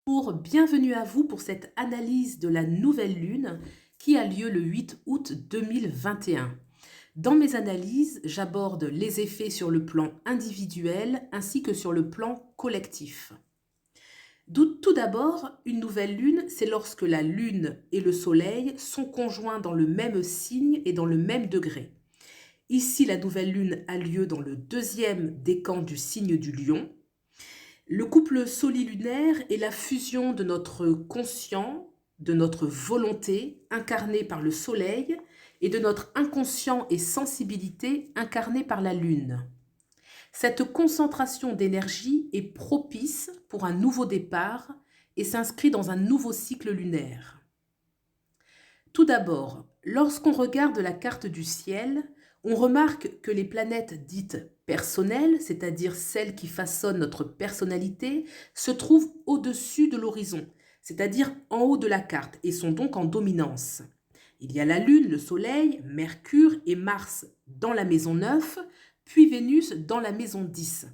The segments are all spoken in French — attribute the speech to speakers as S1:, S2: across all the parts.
S1: Bienvenue à vous pour cette analyse de la nouvelle lune qui a lieu le 8 août 2021. Dans mes analyses, j'aborde les effets sur le plan individuel ainsi que sur le plan collectif. Tout d'abord, une nouvelle lune, c'est lorsque la lune et le soleil sont conjoints dans le même signe et dans le même degré. Ici, la nouvelle lune a lieu dans le deuxième décan du signe du lion. Le couple solilunaire est la fusion de notre conscient, de notre volonté incarnée par le soleil et de notre inconscient et sensibilité incarnée par la lune. Cette concentration d'énergie est propice pour un nouveau départ et s'inscrit dans un nouveau cycle lunaire. Tout d'abord, lorsqu'on regarde la carte du ciel, on remarque que les planètes dites personnelles, c'est-à-dire celles qui façonnent notre personnalité, se trouvent au-dessus de l'horizon, c'est-à-dire en haut de la carte, et sont donc en dominance. Il y a la Lune, le Soleil, Mercure et Mars dans la maison 9, puis Vénus dans la maison 10.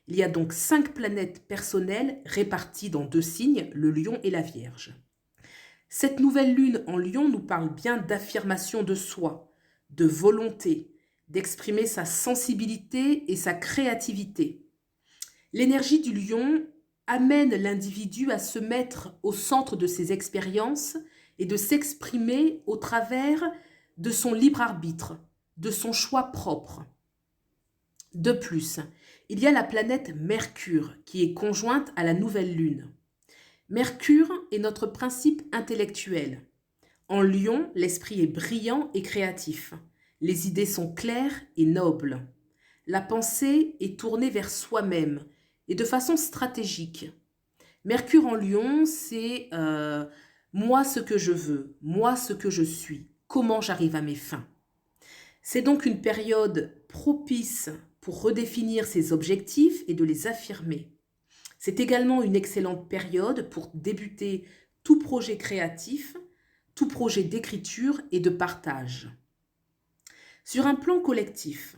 S1: Il y a donc 5 planètes personnelles réparties dans 2 signes, le Lion et la Vierge. Cette nouvelle lune en Lion nous parle bien d'affirmation de soi, de volonté, d'exprimer sa sensibilité et sa créativité. L'énergie du lion amène l'individu à se mettre au centre de ses expériences et de s'exprimer au travers de son libre arbitre, de son choix propre. De plus, il y a la planète Mercure qui est conjointe à la nouvelle lune. Mercure est notre principe intellectuel. En Lion, l'esprit est brillant et créatif. Les idées sont claires et nobles. La pensée est tournée vers soi-même et de façon stratégique. Mercure en Lion, c'est moi ce que je veux, moi ce que je suis, comment j'arrive à mes fins. C'est donc une période propice pour redéfinir ses objectifs et de les affirmer. C'est également une excellente période pour débuter tout projet créatif, tout projet d'écriture et de partage. Sur un plan collectif,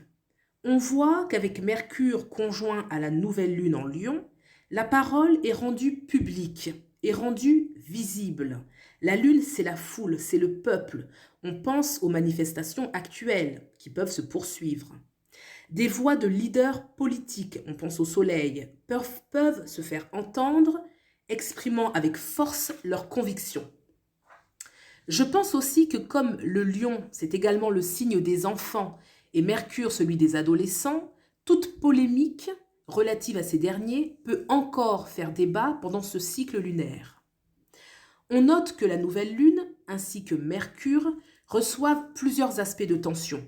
S1: on voit qu'avec Mercure conjoint à la nouvelle lune en Lion, la parole est rendue publique, est rendue visible. La lune, c'est la foule, c'est le peuple. On pense aux manifestations actuelles qui peuvent se poursuivre. Des voix de leaders politiques, on pense au soleil, peuvent se faire entendre, exprimant avec force leurs convictions. Je pense aussi que comme le lion, c'est également le signe des enfants et Mercure celui des adolescents, toute polémique relative à ces derniers peut encore faire débat pendant ce cycle lunaire. On note que la nouvelle lune ainsi que Mercure reçoivent plusieurs aspects de tension.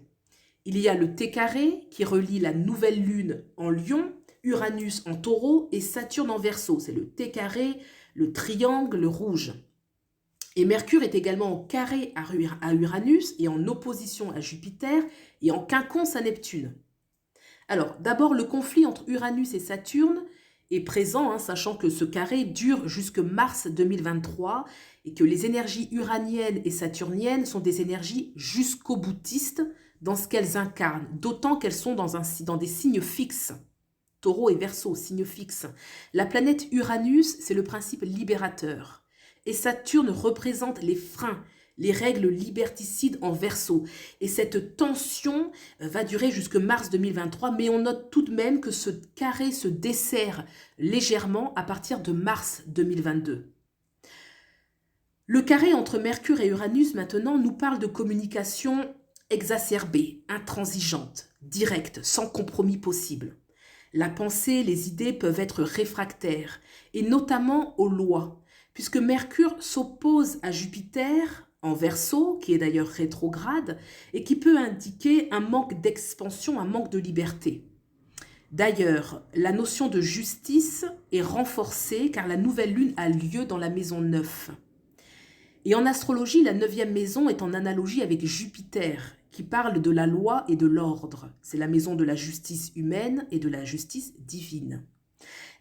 S1: Il y a le T carré qui relie la nouvelle lune en Lion, Uranus en Taureau et Saturne en Verseau. C'est le T carré, le triangle, le rouge. Et Mercure est également en carré à Uranus et en opposition à Jupiter et en quinconce à Neptune. Alors, d'abord, le conflit entre Uranus et Saturne est présent, sachant que ce carré dure jusque mars 2023 et que les énergies uraniennes et saturniennes sont des énergies jusqu'au boutistes dans ce qu'elles incarnent, d'autant qu'elles sont dans des signes fixes. Taureau et Verseau, signes fixes. La planète Uranus, c'est le principe libérateur. Et Saturne représente les freins, les règles liberticides en Verseau. Et cette tension va durer jusque mars 2023, mais on note tout de même que ce carré se desserre légèrement à partir de mars 2022. Le carré entre Mercure et Uranus maintenant nous parle de communication exacerbée, intransigeante, directe, sans compromis possible. La pensée, les idées peuvent être réfractaires, et notamment aux lois, puisque Mercure s'oppose à Jupiter en Verseau, qui est d'ailleurs rétrograde, et qui peut indiquer un manque d'expansion, un manque de liberté. D'ailleurs, la notion de justice est renforcée car la nouvelle lune a lieu dans la maison 9. Et en astrologie, la 9e maison est en analogie avec Jupiter, qui parle de la loi et de l'ordre. C'est la maison de la justice humaine et de la justice divine.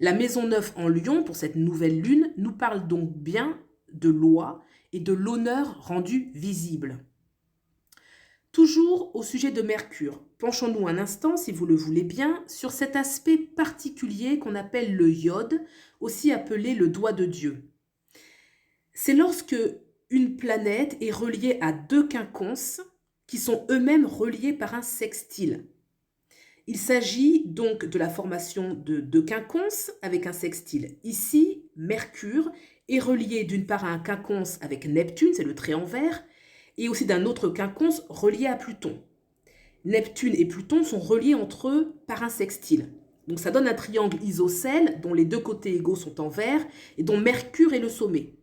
S1: La maison 9 en Lion, pour cette nouvelle lune, nous parle donc bien de loi et de l'honneur rendu visible. Toujours au sujet de Mercure, penchons-nous un instant, si vous le voulez bien, sur cet aspect particulier qu'on appelle le iode, aussi appelé le doigt de Dieu. C'est lorsque une planète est reliée à deux quinconces qui sont eux-mêmes reliés par un sextile. Il s'agit donc de la formation de deux quinconces avec un sextile. Ici, Mercure est relié d'une part à un quinconce avec Neptune, c'est le trait en vert, et aussi d'un autre quinconce relié à Pluton. Neptune et Pluton sont reliés entre eux par un sextile. Donc ça donne un triangle isocèle dont les deux côtés égaux sont en vert et dont Mercure est le sommet.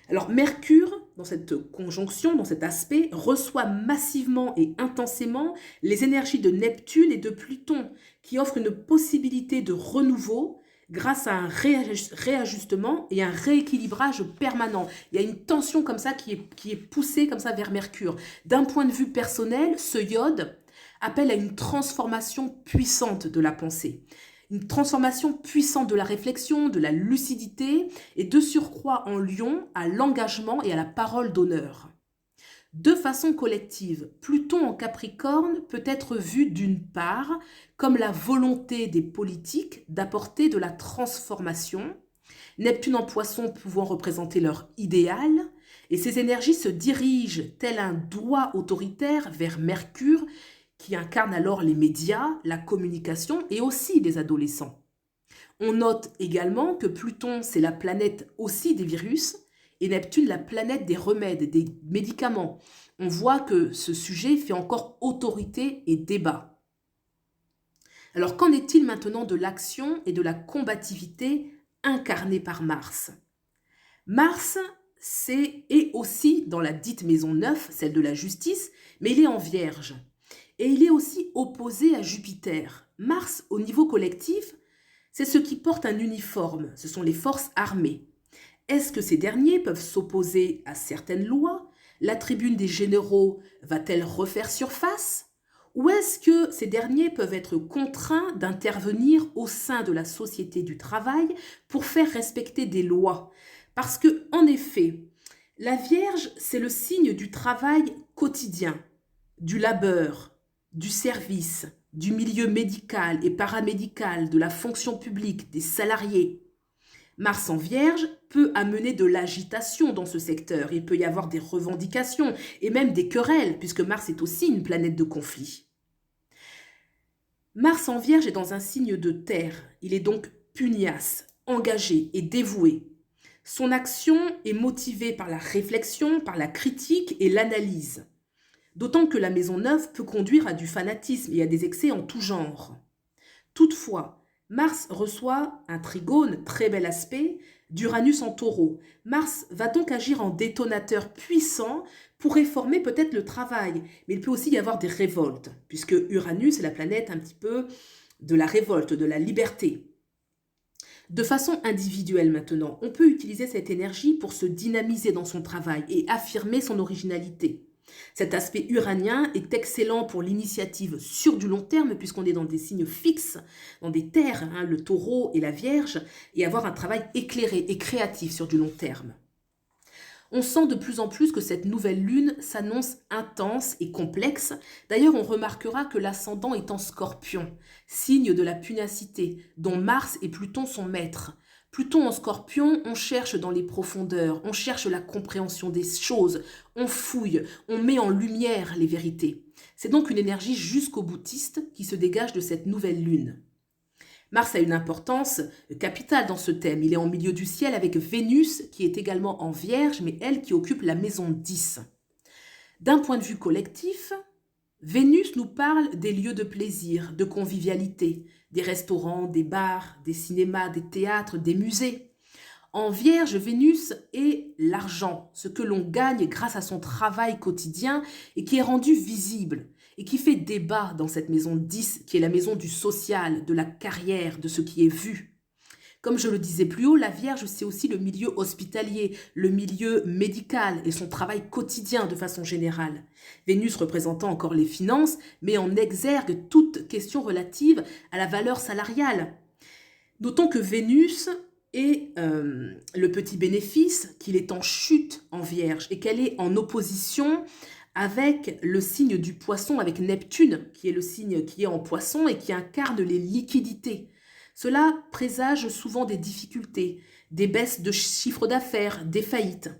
S1: Alors Mercure, dans cette conjonction, dans cet aspect, reçoit massivement et intensément les énergies de Neptune et de Pluton, qui offrent une possibilité de renouveau grâce à un réajustement et un rééquilibrage permanent. Il y a une tension comme ça qui est poussée comme ça vers Mercure. D'un point de vue personnel, ce iode appelle à une transformation puissante de la pensée. Une transformation puissante de la réflexion, de la lucidité et de surcroît en lion à l'engagement et à la parole d'honneur. De façon collective, Pluton en Capricorne peut être vu d'une part comme la volonté des politiques d'apporter de la transformation, Neptune en Poisson pouvant représenter leur idéal, et ces énergies se dirigent tel un doigt autoritaire vers Mercure qui incarne alors les médias, la communication et aussi les adolescents. On note également que Pluton, c'est la planète aussi des virus, et Neptune, la planète des remèdes, des médicaments. On voit que ce sujet fait encore autorité et débat. Alors, qu'en est-il maintenant de l'action et de la combativité incarnée par Mars? Mars, est aussi dans la dite maison 9, celle de la justice, mais il est en Vierge. Et il est aussi opposé à Jupiter. Mars, au niveau collectif, c'est ce qui porte un uniforme, ce sont les forces armées. Est-ce que ces derniers peuvent s'opposer à certaines lois? La tribune des généraux va-t-elle refaire surface? Ou est-ce que ces derniers peuvent être contraints d'intervenir au sein de la société du travail pour faire respecter des lois? Parce que, en effet, la Vierge, c'est le signe du travail quotidien, du labeur, du service, du milieu médical et paramédical, de la fonction publique, des salariés. Mars en Vierge peut amener de l'agitation dans ce secteur. Il peut y avoir des revendications et même des querelles, puisque Mars est aussi une planète de conflit. Mars en Vierge est dans un signe de terre. Il est donc pugnace, engagé et dévoué. Son action est motivée par la réflexion, par la critique et l'analyse. D'autant que la maison 9 peut conduire à du fanatisme et à des excès en tout genre. Toutefois, Mars reçoit un trigone, très bel aspect, d'Uranus en Taureau. Mars va donc agir en détonateur puissant pour réformer peut-être le travail, mais il peut aussi y avoir des révoltes, puisque Uranus est la planète un petit peu de la révolte, de la liberté. De façon individuelle maintenant, on peut utiliser cette énergie pour se dynamiser dans son travail et affirmer son originalité. Cet aspect uranien est excellent pour l'initiative sur du long terme puisqu'on est dans des signes fixes, dans des terres, le taureau et la vierge, et avoir un travail éclairé et créatif sur du long terme. On sent de plus en plus que cette nouvelle lune s'annonce intense et complexe. D'ailleurs, on remarquera que l'ascendant est en Scorpion, signe de la pugnacité, dont Mars et Pluton sont maîtres. Pluton en Scorpion, on cherche dans les profondeurs, on cherche la compréhension des choses, on fouille, on met en lumière les vérités. C'est donc une énergie jusqu'au boutiste qui se dégage de cette nouvelle lune. Mars a une importance capitale dans ce thème. Il est en milieu du ciel avec Vénus qui est également en Vierge, mais elle qui occupe la maison 10. D'un point de vue collectif, Vénus nous parle des lieux de plaisir, de convivialité, des restaurants, des bars, des cinémas, des théâtres, des musées. En Vierge, Vénus est l'argent, ce que l'on gagne grâce à son travail quotidien et qui est rendu visible et qui fait débat dans cette maison 10, qui est la maison du social, de la carrière, de ce qui est vu. Comme je le disais plus haut, la Vierge, c'est aussi le milieu hospitalier, le milieu médical et son travail quotidien de façon générale. Vénus représentant encore les finances, met en exergue toute question relative à la valeur salariale. Notons que Vénus est le petit bénéfice, qu'il est en chute en Vierge et qu'elle est en opposition avec le signe du poisson, avec Neptune, qui est le signe qui est en poisson et qui incarne les liquidités. Cela présage souvent des difficultés, des baisses de chiffre d'affaires, des faillites.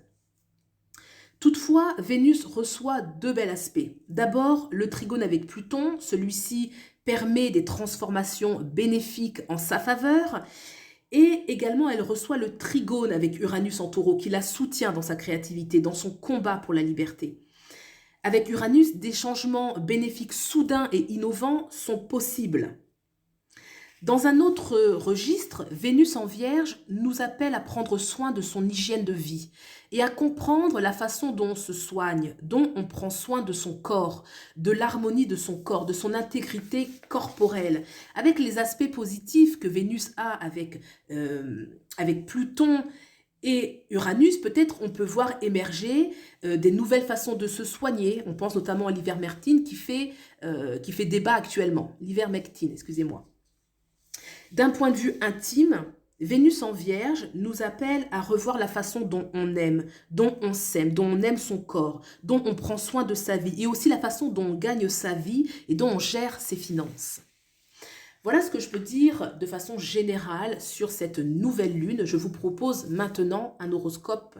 S1: Toutefois, Vénus reçoit deux bels aspects. D'abord, le trigone avec Pluton, celui-ci permet des transformations bénéfiques en sa faveur, et également elle reçoit le trigone avec Uranus en Taureau, qui la soutient dans sa créativité, dans son combat pour la liberté. Avec Uranus, des changements bénéfiques soudains et innovants sont possibles. Dans un autre registre, Vénus en Vierge nous appelle à prendre soin de son hygiène de vie et à comprendre la façon dont on se soigne, dont on prend soin de son corps, de l'harmonie de son corps, de son intégrité corporelle, avec les aspects positifs que Vénus a avec Pluton et Uranus. Peut-être on peut voir émerger des nouvelles façons de se soigner. On pense notamment à l'ivermectine qui fait débat actuellement. L'ivermectine, excusez-moi. D'un point de vue intime, Vénus en Vierge nous appelle à revoir la façon dont on aime, dont on s'aime, dont on aime son corps, dont on prend soin de sa vie, et aussi la façon dont on gagne sa vie et dont on gère ses finances. Voilà ce que je peux dire de façon générale sur cette nouvelle lune. Je vous propose maintenant un horoscope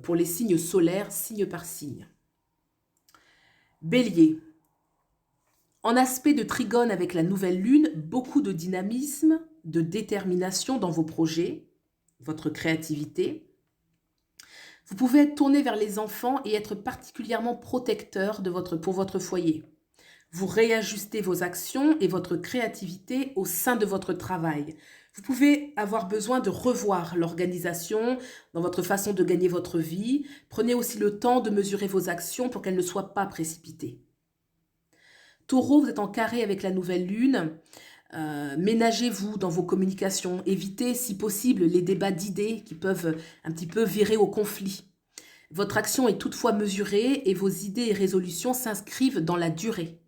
S1: pour les signes solaires, signe par signe. Bélier. En aspect de trigone avec la nouvelle lune, beaucoup de dynamisme, de détermination dans vos projets, votre créativité. Vous pouvez être tourné vers les enfants et être particulièrement protecteur pour votre foyer. Vous réajustez vos actions et votre créativité au sein de votre travail. Vous pouvez avoir besoin de revoir l'organisation dans votre façon de gagner votre vie. Prenez aussi le temps de mesurer vos actions pour qu'elles ne soient pas précipitées. Taureau, vous êtes en carré avec la nouvelle lune. Ménagez-vous dans vos communications. Évitez, si possible, les débats d'idées qui peuvent un petit peu virer au conflit. Votre action est toutefois mesurée et vos idées et résolutions s'inscrivent dans la durée.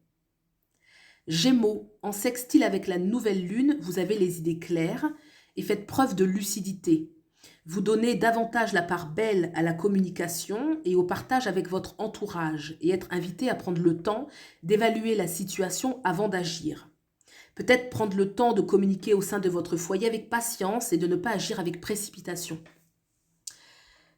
S1: Gémeaux, en sextile avec la nouvelle lune, vous avez les idées claires et faites preuve de lucidité. Vous donnez davantage la part belle à la communication et au partage avec votre entourage et être invité à prendre le temps d'évaluer la situation avant d'agir. Peut-être prendre le temps de communiquer au sein de votre foyer avec patience et de ne pas agir avec précipitation.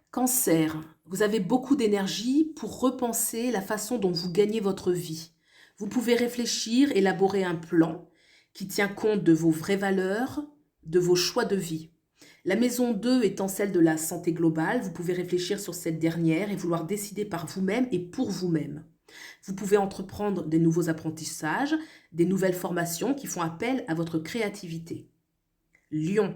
S1: Cancer, vous avez beaucoup d'énergie pour repenser la façon dont vous gagnez votre vie. Vous pouvez réfléchir, élaborer un plan qui tient compte de vos vraies valeurs, de vos choix de vie. La maison 2 étant celle de la santé globale, vous pouvez réfléchir sur cette dernière et vouloir décider par vous-même et pour vous-même. Vous pouvez entreprendre des nouveaux apprentissages, des nouvelles formations qui font appel à votre créativité. Lion,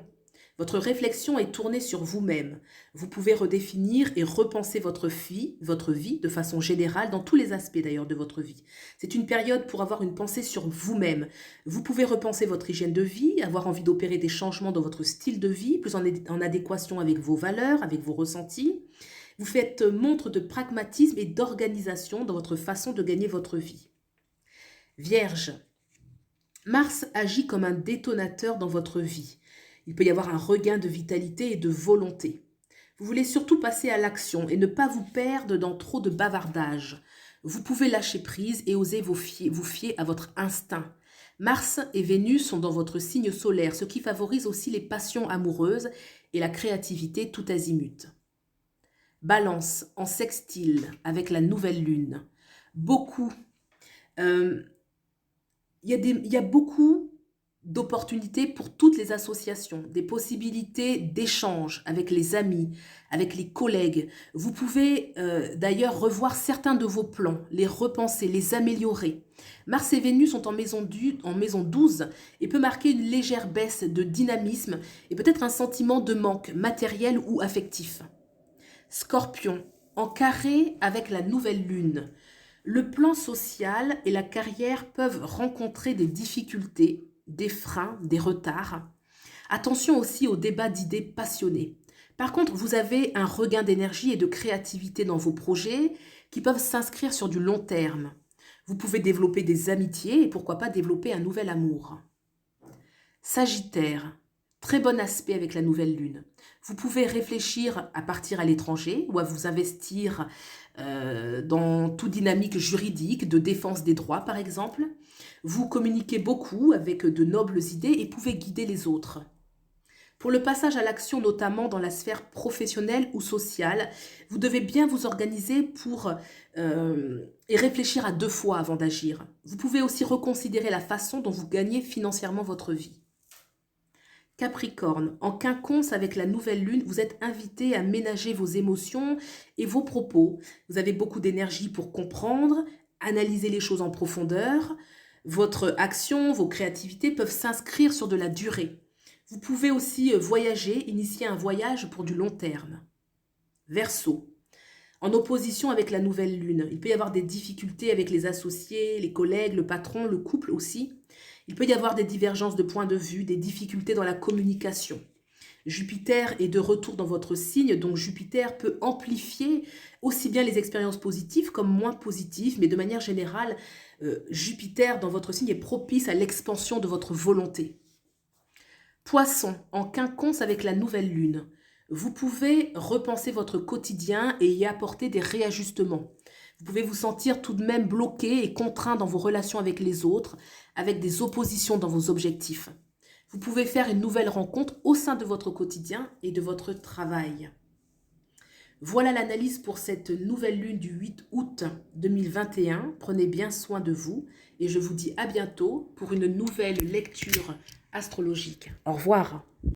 S1: votre réflexion est tournée sur vous-même. Vous pouvez redéfinir et repenser votre vie de façon générale, dans tous les aspects d'ailleurs de votre vie. C'est une période pour avoir une pensée sur vous-même. Vous pouvez repenser votre hygiène de vie, avoir envie d'opérer des changements dans votre style de vie, plus en adéquation avec vos valeurs, avec vos ressentis. Vous faites montre de pragmatisme et d'organisation dans votre façon de gagner votre vie. Vierge, Mars agit comme un détonateur dans votre vie. Il peut y avoir un regain de vitalité et de volonté. Vous voulez surtout passer à l'action et ne pas vous perdre dans trop de bavardage. Vous pouvez lâcher prise et oser vous fier à votre instinct. Mars et Vénus sont dans votre signe solaire, ce qui favorise aussi les passions amoureuses et la créativité tout azimut. Balance en sextile avec la nouvelle lune. Il y a beaucoup d'opportunités pour toutes les associations, des possibilités d'échange avec les amis, avec les collègues. Vous pouvez d'ailleurs revoir certains de vos plans, les repenser, les améliorer. Mars et Vénus sont en maison 12 et peut marquer une légère baisse de dynamisme et peut-être un sentiment de manque matériel ou affectif. Scorpion, en carré avec la nouvelle lune. Le plan social et la carrière peuvent rencontrer des difficultés, des freins, des retards. Attention aussi aux débats d'idées passionnés. Par contre, vous avez un regain d'énergie et de créativité dans vos projets qui peuvent s'inscrire sur du long terme. Vous pouvez développer des amitiés et pourquoi pas développer un nouvel amour. Sagittaire, Très bon aspect avec la nouvelle lune. Vous pouvez réfléchir à partir à l'étranger ou à vous investir dans toute dynamique juridique, de défense des droits par exemple. Vous communiquez beaucoup avec de nobles idées et pouvez guider les autres. Pour le passage à l'action, notamment dans la sphère professionnelle ou sociale, vous devez bien vous organiser et réfléchir à 2 fois avant d'agir. Vous pouvez aussi reconsidérer la façon dont vous gagnez financièrement votre vie. Capricorne, en quinconce avec la nouvelle lune, vous êtes invité à ménager vos émotions et vos propos. Vous avez beaucoup d'énergie pour comprendre, analyser les choses en profondeur. Votre action, vos créativités peuvent s'inscrire sur de la durée. Vous pouvez aussi voyager, initier un voyage pour du long terme. Verseau, en opposition avec la nouvelle lune, il peut y avoir des difficultés avec les associés, les collègues, le patron, le couple aussi. Il peut y avoir des divergences de points de vue, des difficultés dans la communication. Jupiter est de retour dans votre signe, donc Jupiter peut amplifier aussi bien les expériences positives comme moins positives, mais de manière générale, Jupiter dans votre signe est propice à l'expansion de votre volonté. Poisson, en quinconce avec la nouvelle lune, vous pouvez repenser votre quotidien et y apporter des réajustements. Vous pouvez vous sentir tout de même bloqué et contraint dans vos relations avec les autres, avec des oppositions dans vos objectifs. Vous pouvez faire une nouvelle rencontre au sein de votre quotidien et de votre travail. Voilà l'analyse pour cette nouvelle lune du 8 août 2021. Prenez bien soin de vous et je vous dis à bientôt pour une nouvelle lecture astrologique. Au revoir.